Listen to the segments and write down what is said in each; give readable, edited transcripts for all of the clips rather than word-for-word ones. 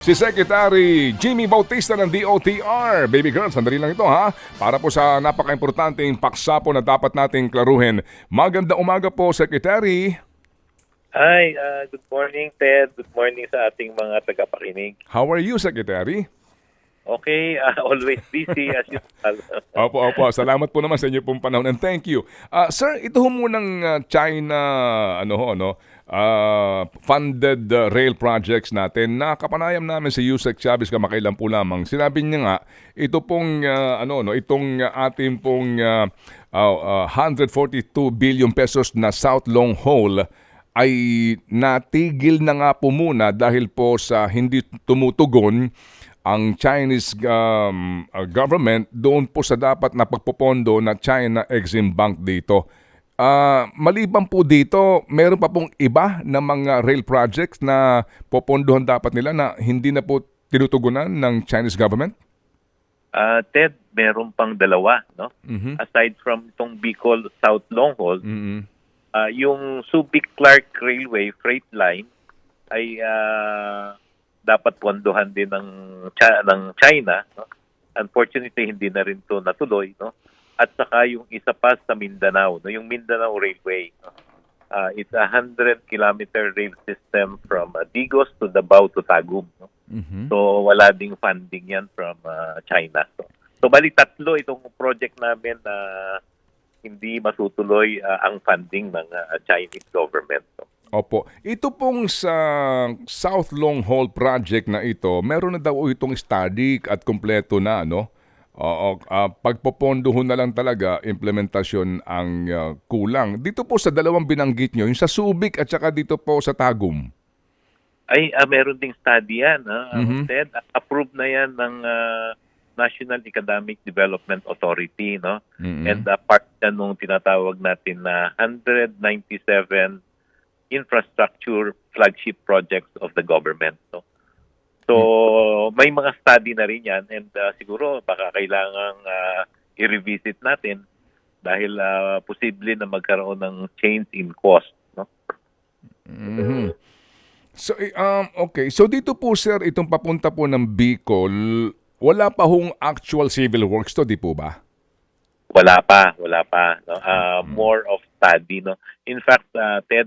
Si Secretary Jimmy Bautista ng DOTR. Baby girl, sandali lang ito ha. Para po sa napaka-importanteng paksa po na dapat nating klaruhin. Magandang umaga po, Secretary. Hi, good morning Ted. Good morning sa ating mga tagapakinig. How are you, Secretary? Okay, always busy as usual. Opo. Salamat po naman sa inyo pong panahon and thank you. Sir, ito ho munang China funded rail projects natin na kapanayam namin si Yusek Chavez kamakailan po lamang. Sinabi niya nga ito pong itong ating pong 142 billion pesos na South Long Haul ay natigil na nga po muna dahil po sa hindi tumutugon ang Chinese government doon po sa dapat na pagpopondo na China Exim Bank dito. Maliban po dito, meron pa pong iba na mga rail projects na popondohan dapat nila na hindi na po tinutugunan ng Chinese government? Ted, meron pang dalawa, no? Aside from itong Bicol South Long Haul, yung Subic-Clark Railway freight line ay dapat pondohan din ng China, no? Unfortunately, hindi na rin 'to natuloy, no? At saka yung isa pa sa Mindanao, no? Yung Mindanao Railway, no? It's a 100-kilometer rail system from Digos to Davao to Tagum, no? So wala ding funding yan from China. So bali tatlo itong project namin na hindi matutuloy ang funding ng Chinese government, no? Opo. Ito pong sa South Long Haul project na ito, meron na daw itong study at kompleto na, no? Pagpopondo ho na lang talaga, implementasyon ang kulang. Dito po sa dalawang binanggit nyo, yung sa Subic at saka dito po sa Tagum. Ay, meron ding study yan. Ted, approved na yan ng National Economic Development Authority, no? And part na nung tinatawag natin na 197 infrastructure flagship projects of the government. So may mga study na rin yan and siguro baka kailangang i-revisit natin dahil posible na magkaroon ng change in cost, no? So okay. So dito po sir, itong papunta po ng Bicol, wala pa hong actual civil works to, di po ba? Wala pa, no? More of study, no. In fact, Ted,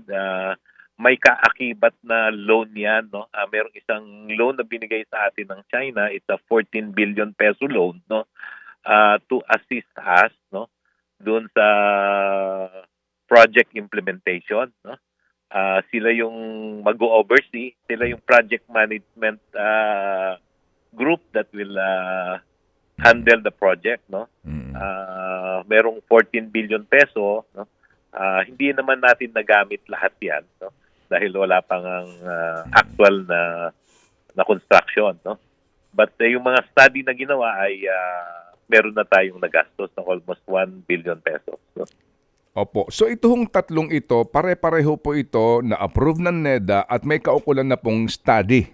may kaakibat na loan 'yan, no. Merong isang loan na binigay sa atin ng China, it's a 14 billion peso loan, no, to assist us, no, doon sa project implementation, no. Sila yung mag-oversee, sila yung project management group that will handle the project, no. Merong 14 billion peso, no. Hindi naman natin nagamit lahat 'yan, no, dahil wala pang actual na construction, no. But yung mga study na ginawa ay meron na tayong nagastos ng almost 1 billion pesos, no. Opo. So itong tatlong ito, pare-pareho po ito na approve ng NEDA at may kaukulan na pong study.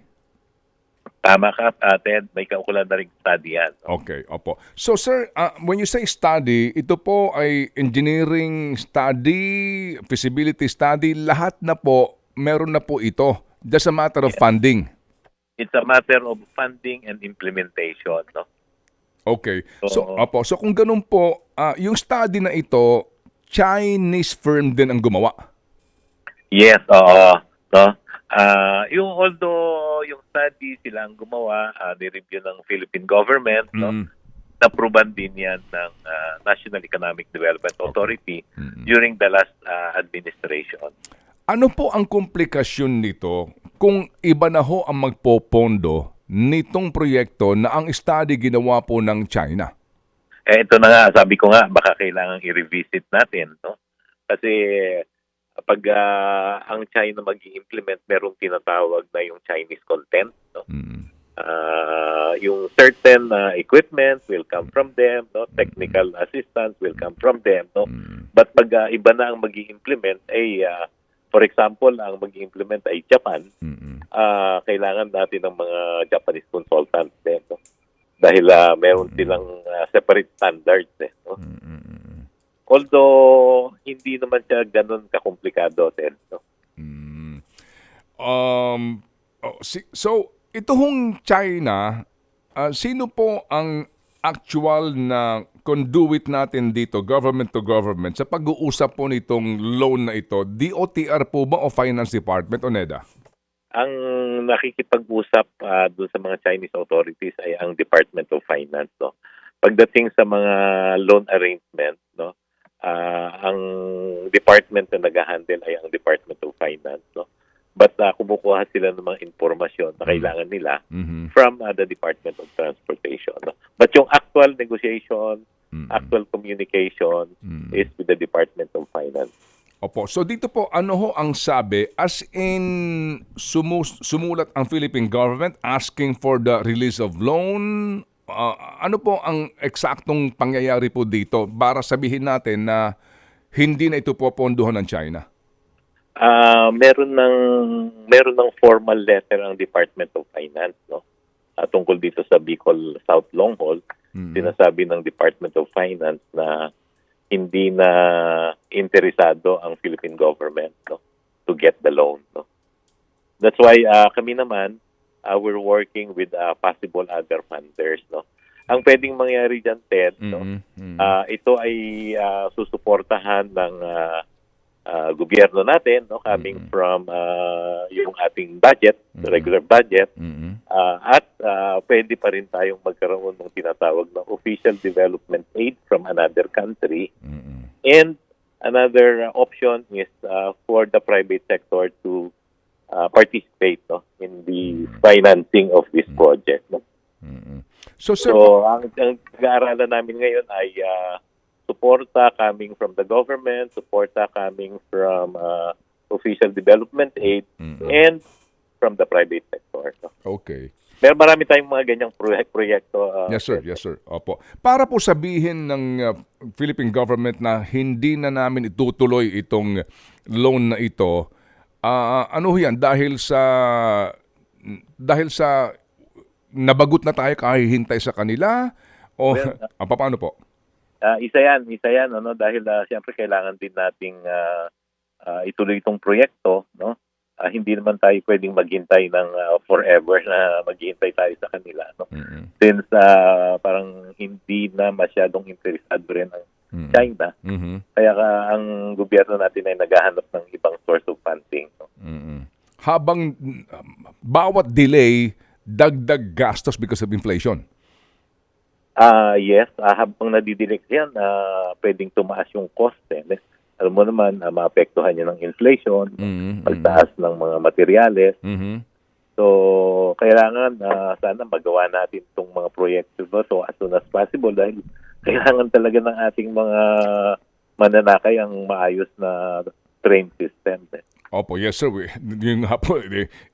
Tama ka, Ted. May kaukulan na rin study yan, no? Okay, opo. So sir, when you say study, ito po ay engineering study, feasibility study, lahat na po, meron na po ito. Just a matter of funding. It's a matter of funding and implementation, no? Okay. So, opo. So kung ganun po, yung study na ito, Chinese firm din ang gumawa? Yes, oo. No? Although yung study sila ang gumawa, ni-review ng Philippine government, no? Napruban din yan ng National Economic Development Authority during the last administration. Ano po ang komplikasyon nito kung iba na ho ang magpopondo nitong proyekto na ang study ginawa po ng China? Ito na nga, sabi ko nga, baka kailangan i-revisit natin, no? Kasi pag ang China mag-i-implement, merong tinatawag na yung Chinese content, no? Yung certain equipment will come from them, no? Technical assistance will come from them, no? But pag iba na ang mag-i-implement, for example, ang mag-i-implement ay Japan, kailangan natin ng mga Japanese consultants din, no? Dahil meron silang separate standards, no? Although hindi naman siya ganun kakomplikado, no? So ito hong China, sino po ang actual na conduit natin dito, government to government, sa pag-uusap po nitong loan na ito? DOTR po ba o Finance Department o NEDA? Ang nakikipag-usap doon sa mga Chinese authorities ay ang Department of Finance, no. Pagdating sa mga loan arrangement, no, ang department na nag-handle ay ang Department of Finance, no. But kumukuha sila ng mga impormasyon na kailangan nila from the Department of Transportation, no. But yung actual negotiation, actual communication is with the Department of Finance. Opo. So dito po, ano ho ang sabi? As in, sumulat ang Philippine government asking for the release of loan? Ano po ang eksaktong pangyayari po dito para sabihin natin na hindi na ito popondohan ng China? Meron ng formal letter ang Department of Finance, no, tungkol dito sa Bicol South Long Haul. Sinasabi ng Department of Finance na hindi na interesado ang Philippine government, no, to get the loan, no. That's why kami naman we're working with possible other funders, no. Ang pwedeng mangyari diyan, Ted, no, ito ay susuportahan ng gobyerno natin, no, coming from yung ating budget, regular budget, at pwede pa rin tayong magkaroon ng tinatawag na official development aid from another country. And another option is for the private sector to participate, no, in the financing of this project, no. So, sir, So ang pag-aaralan namin ngayon ay suporta coming from the government, suporta coming from official development aid, and from the private sector, no. okay. Pero marami tayong mga ganyang proyekto. Yes, sir. Yes, sir. Opo. Para po sabihin ng Philippine government na hindi na namin itutuloy itong loan na ito, ano yan? Dahil sa nabagot na tayo kahihintay sa kanila? O Well, paano po? Isa yan, ano, dahil siyempre kailangan din nating ituloy itong proyekto, no? Hindi naman tayo pwedeng maghintay ng forever na maghihintay tayo sa kanila, no? Since parang hindi na masyadong interesado rin ang China. Kaya ang gobyerno natin ay naghahanap ng ibang source of funding, no? Habang bawat delay, dagdag gastos because of inflation. Yes, habang nadidilig yan, pwedeng tumaas yung cost. Alam mo naman, maapektuhan niya ng inflation, pagtaas ng mga materyales. So, kailangan sana magawa natin itong mga proyekto so as soon as possible dahil kailangan talaga ng ating mga mananakay ang maayos na train system. Opo, yes sir. Yung nga po,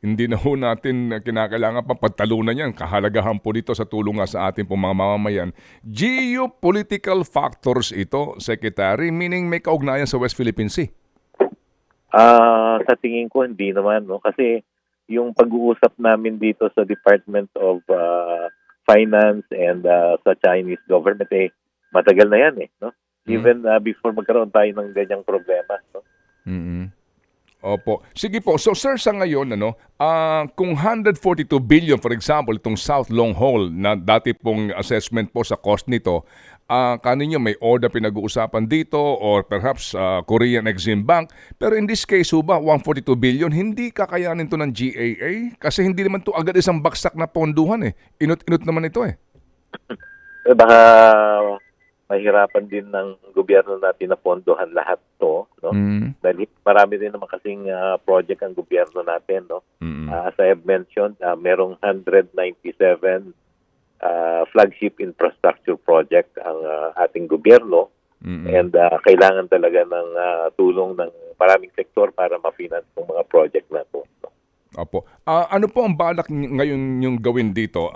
hindi na ho natin kinakailangan pa pagtalunan yan. Kahalagahan po dito sa tulong nga sa ating pong mga mamamayan. Geopolitical factors ito, Secretary, meaning may kaugnayan sa West Philippine Sea. Sa tingin ko, hindi naman, no? Kasi yung pag-uusap namin dito sa Department of Finance and sa Chinese government, matagal na yan, no? Even before magkaroon tayo ng ganyang problema, no? Opo. Sige po. So sir, sa ngayon, kung 142 billion, for example, itong South Long Haul na dati pong assessment po sa cost nito, kaninyo may order pinag-uusapan dito or perhaps Korean Exim Bank. Pero in this case, ba, 142 billion, hindi kakayanin to ng GAA? Kasi hindi naman to agad isang baksak na ponduhan Inut-inut naman ito Baka mahirapan din ng gobyerno natin na pondohan lahat to, no? Dahil marami din naman kasing project ang gobyerno natin, no? As I have mentioned, merong 197 flagship infrastructure project ang ating gobyerno and kailangan talaga ng tulong ng maraming sektor para ma-finance ng mga project na to, no? Opo. Ano po ang balak ngayon yung gawin dito?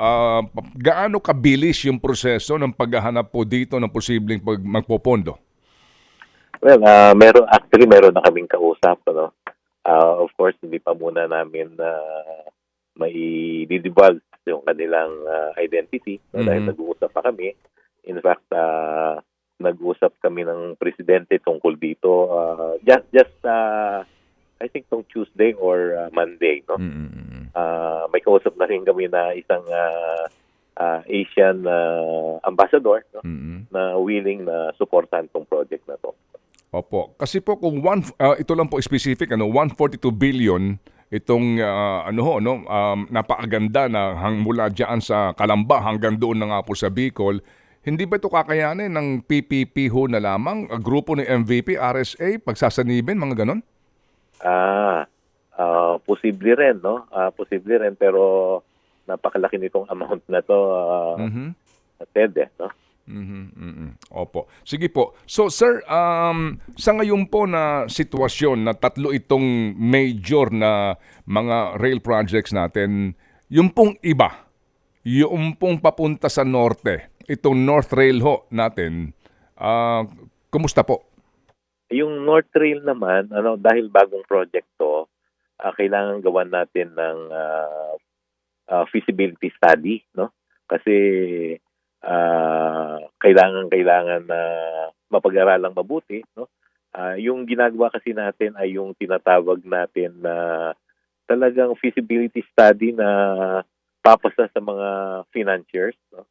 Gaano kabilis yung proseso ng paghahanap po dito ng posibleng magpopondo? Well, meron na kaming kausap, no? Of course, hindi pa muna namin may didivulge yung kanilang identity, no? Dahil nag-uusap pa kami. In fact, nag-uusap kami ng presidente tungkol dito. Just I think tong Tuesday or Monday, no? Mm-mm. May kausap na rin kami na isang Asian ambassador, no? Mm-mm. Na willing na suportahan tong project na to. Opo. Kasi po kung ito lang po specific 142 billion itong napakaganda na mula diyan sa Calamba hanggang doon na nga po sa Bicol. Hindi ba ito kakayanin ng PPP ho na lamang, grupo ni MVP, RSA, pagsasanibin, mga ganon? Posible rin, no? Posible rin, pero napakalaki nitong amount na to, Ted, no? Opo. Sige po. So sir, sa ngayon po na sitwasyon na tatlo itong major na mga rail projects natin, yung pong iba, yung pong papunta sa norte, itong North Rail ho natin, kumusta po? Yung North Rail naman, dahil bagong project to, kailangan gawan natin ng feasibility study, no? Kasi kailangan na mapag-aralang mabuti, no? Yung ginagawa kasi natin ay yung tinatawag natin na talagang feasibility study na papasa sa mga financiers, no?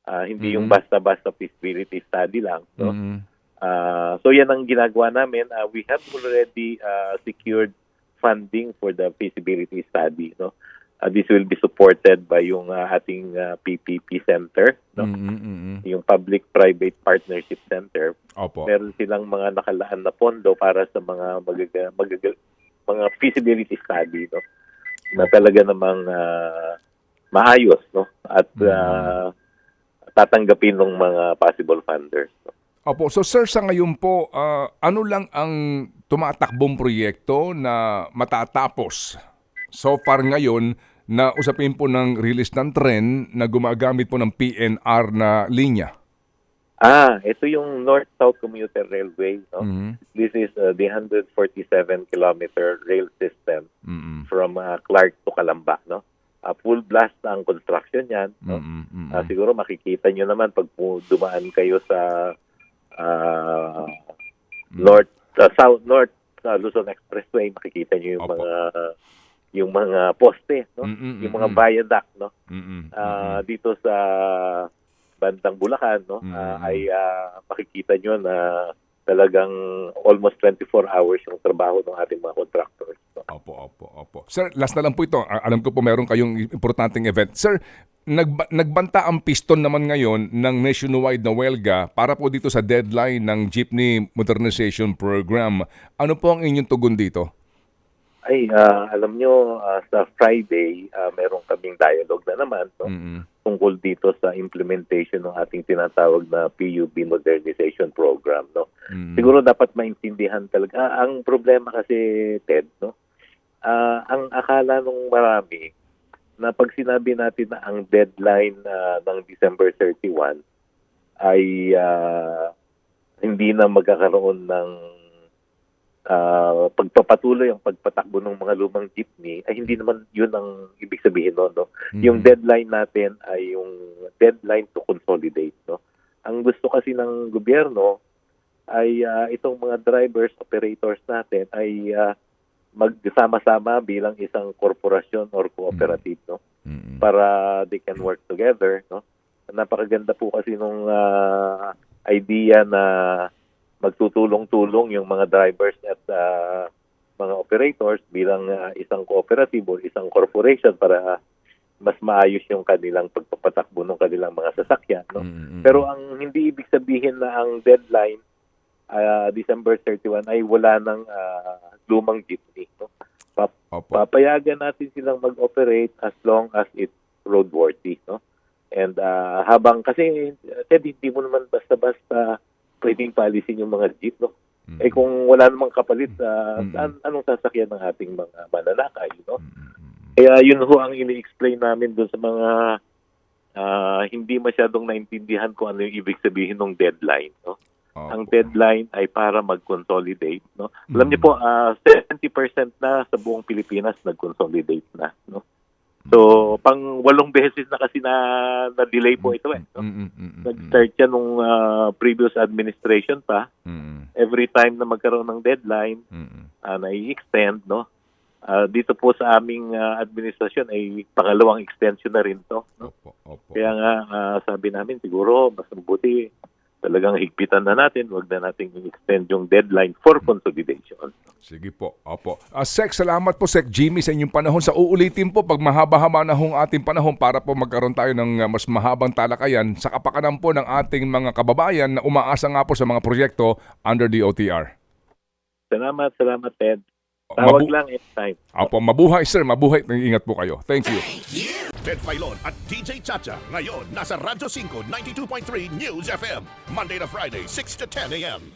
Hindi yung basta-basta feasibility study lang, no? So yan ang ginagawa namin. We have already secured funding for the feasibility study, no? This will be supported by yung ating PPP Center, no? Yung Public-Private Partnership Center. Opo. Meron silang mga nakalaan na pondo para sa mga mga feasibility study, no? Na talaga namang maayos, no? At tatanggapin ng mga possible funders, no? Opo. So sir, sa ngayon po, ano lang ang tumatakbong proyekto na matatapos so far ngayon na usapin po ng release ng tren na gumagamit po ng PNR na linya? Ito yung North-South Commuter Railway, no? This is the 147-kilometer rail system from Clark to Calamba, no? Full blast ang construction yan, no? Siguro makikita nyo naman pag dumaan kayo sa South-North Luzon Expressway, makikita nyo yung mga poste, no? Yung mga viaduct, no? Dito sa bandang Bulacan, no? Ay makikita nyo na talagang almost 24 hours yung trabaho ng ating mga contractors, no? Opo. Sir, last na lang po ito. Alam ko po meron kayong importanteng event. Sir, nagbanta ang piston naman ngayon ng nationwide na welga para po dito sa deadline ng Jeepney Modernization Program. Ano po ang inyong tugon dito? Alam nyo, sa Friday, meron kaming dialogue na naman, no? Tungkol dito sa implementation ng ating tinatawag na PUB Modernization Program, no? Siguro dapat maintindihan talaga. Ang problema kasi, Ted, no? Ang akala nung marami na pag sinabi natin na ang deadline ng December 31 ay hindi na magkakaroon ng pagpapatuloy ang pagpatakbo ng mga lumang jeepney, ay hindi naman yun ang ibig sabihin noon, no? Yung deadline natin ay yung deadline to consolidate, no? Ang gusto kasi ng gobyerno ay itong mga drivers, operators natin ay magsama-sama bilang isang korporasyon or cooperative, no? Para they can work together, no? Napakaganda po kasi nung idea na magtutulong-tulong yung mga drivers at mga operators bilang isang cooperative o isang corporation para mas maayos yung kanilang pagpapatakbo ng kanilang mga sasakyan, no? Pero ang hindi ibig sabihin na ang deadline December 31 ay wala ng lumang jeepney, no? Papayagan natin silang mag-operate as long as it's roadworthy, no? And habang kasi hindi mo naman basta-basta pwedeng paalisin yung mga jeep, no? Kung wala namang kapalit, anong sasakyan ng ating mga mananakay, no? Kaya yun ho ang ini-explain namin doon sa mga hindi masyadong naintindihan kung ano yung ibig sabihin ng deadline, no? Ang deadline ay para mag-consolidate, no? Alam niyo po, 70% na sa buong Pilipinas nag-consolidate na, no? So, pang 8 beses na kasi na-delay po ito eh. No? Nag-start yan nung previous administration pa. Every time na magkaroon ng deadline, nai-extend, no? Dito po sa aming administrasyon ay pangalawang extension na rin to. No? Opo. Kaya nga sabi namin siguro mas mabuti talagang higpitan na natin, wag na nating i-extend yung deadline for consolidation. Sige po. Opo. Sec, salamat po Sec Jimmy sa inyong panahon. Sa uulitin po pag mahaba-haba na hong ating panahon para po magkaroon tayo ng mas mahabang talakayan sa kapakanan po ng ating mga kababayan na umaasa nga po sa mga proyekto under the OTR. Salamat Ted. Tawag lang anytime. Opo, mabuhay sir, mabuhay. Ingat po kayo. Thank you. Ted Filon at DJ Chacha. Ngayon, nasa Radyo 5, 92.3 News FM. Monday to Friday, 6 to 10 a.m.